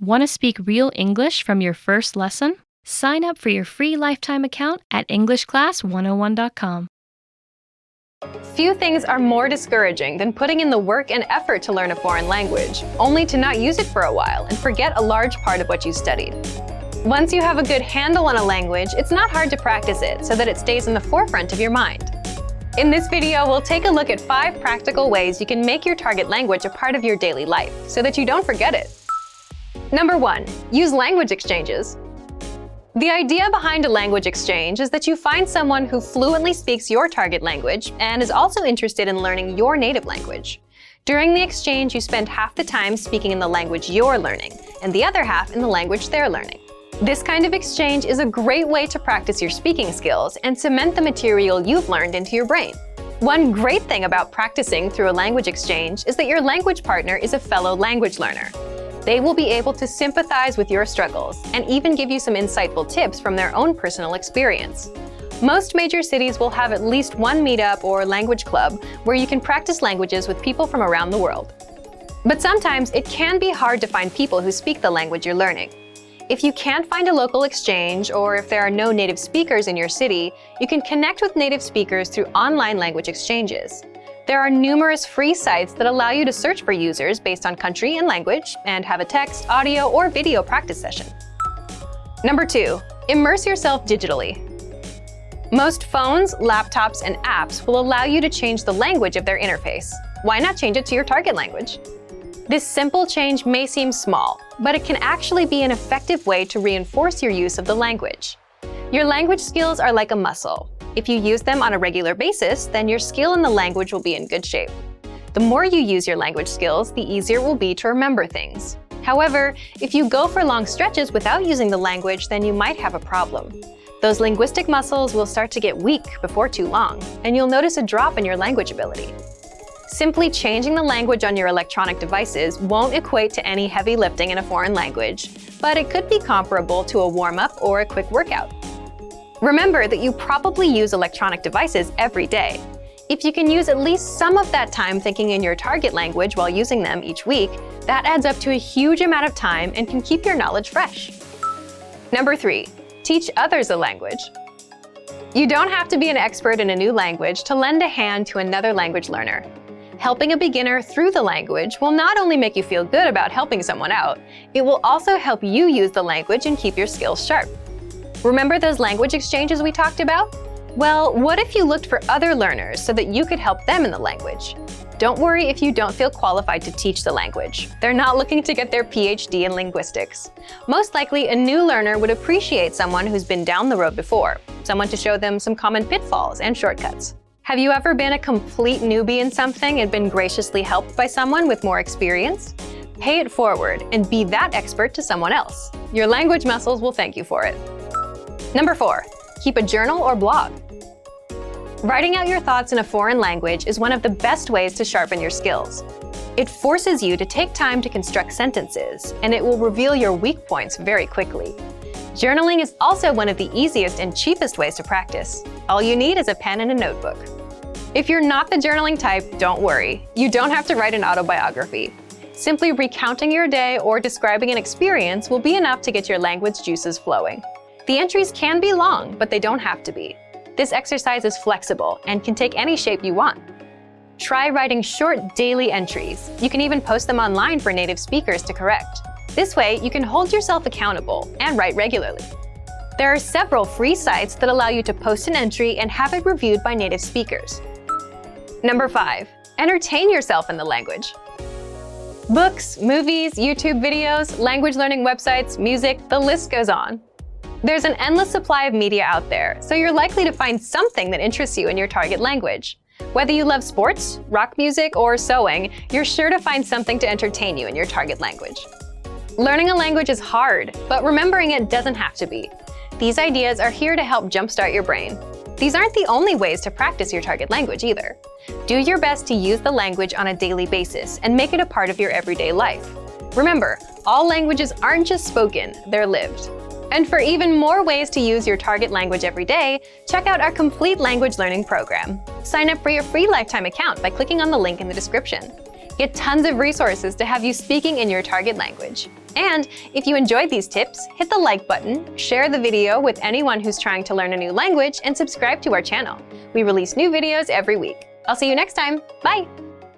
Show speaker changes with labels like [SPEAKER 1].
[SPEAKER 1] Want to speak real English from your first lesson? Sign up for your free lifetime account at EnglishClass101.com.
[SPEAKER 2] Few things are more discouraging than putting in the work and effort to learn a foreign language, only to not use it for a while and forget a large part of what you studied. Once you have a good handle on a language, it's not hard to practice it so that it stays in the forefront of your mind. In this video, we'll take a look at 5 practical ways you can make your target language a part of your daily life so that you don't forget it. Number 1. Use language exchanges. The idea behind a language exchange is that you find someone who fluently speaks your target language and is also interested in learning your native language. During the exchange, you spend half the time speaking in the language you're learning and the other half in the language they're learning. This kind of exchange is a great way to practice your speaking skills and cement the material you've learned into your brain. One great thing about practicing through a language exchange is that your language partner is a fellow language learner. They will be able to sympathize with your struggles and even give you some insightful tips from their own personal experience. Most major cities will have at least one meetup or language club where you can practice languages with people from around the world. But sometimes it can be hard to find people who speak the language you're learning. If you can't find a local exchange, or if there are no native speakers in your city, you can connect with native speakers through online language exchanges. There are numerous free sites that allow you to search for users based on country and language and have a text, audio, or video practice session. Number 2. Immerse yourself digitally. Most phones, laptops, and apps will allow you to change the language of their interface. Why not change it to your target language? This simple change may seem small, but it can actually be an effective way to reinforce your use of the language. Your language skills are like a muscle. If you use them on a regular basis, then your skill in the language will be in good shape. The more you use your language skills, the easier it will be to remember things. However, if you go for long stretches without using the language, then you might have a problem. Those linguistic muscles will start to get weak before too long, and you'll notice a drop in your language ability. Simply changing the language on your electronic devices won't equate to any heavy lifting in a foreign language, but it could be comparable to a warm-up or a quick workout. Remember that you probably use electronic devices every day. If you can use at least some of that time thinking in your target language while using them each week, that adds up to a huge amount of time and can keep your knowledge fresh. Number 3. Teach others a language. You don't have to be an expert in a new language to lend a hand to another language learner. Helping a beginner through the language will not only make you feel good about helping someone out, it will also help you use the language and keep your skills sharp. Remember those language exchanges we talked about? Well, what if you looked for other learners so that you could help them in the language? Don't worry if you don't feel qualified to teach the language. They're not looking to get their PhD in linguistics. Most likely, a new learner would appreciate someone who's been down the road before, someone to show them some common pitfalls and shortcuts. Have you ever been a complete newbie in something and been graciously helped by someone with more experience? Pay it forward and be that expert to someone else. Your language muscles will thank you for it. Number 4. Keep a journal or blog. Writing out your thoughts in a foreign language is one of the best ways to sharpen your skills. It forces you to take time to construct sentences, and it will reveal your weak points very quickly. Journaling is also one of the easiest and cheapest ways to practice. All you need is a pen and a notebook. If you're not the journaling type, don't worry. You don't have to write an autobiography. Simply recounting your day or describing an experience will be enough to get your language juices flowing. The entries can be long, but they don't have to be. This exercise is flexible and can take any shape you want. Try writing short daily entries. You can even post them online for native speakers to correct. This way, you can hold yourself accountable and write regularly. There are several free sites that allow you to post an entry and have it reviewed by native speakers. Number 5. Entertain yourself in the language. Books, movies, YouTube videos, language learning websites, music, the list goes on. There's an endless supply of media out there, so you're likely to find something that interests you in your target language. Whether you love sports, rock music, or sewing, you're sure to find something to entertain you in your target language. Learning a language is hard, but remembering it doesn't have to be. These ideas are here to help jumpstart your brain. These aren't the only ways to practice your target language either. Do your best to use the language on a daily basis and make it a part of your everyday life. Remember, all languages aren't just spoken, they're lived. And for even more ways to use your target language every day, check out our complete language learning program. Sign up for your free lifetime account by clicking on the link in the description. Get tons of resources to have you speaking in your target language. And if you enjoyed these tips, hit the like button, share the video with anyone who's trying to learn a new language, and subscribe to our channel. We release new videos every week. I'll see you next time. Bye!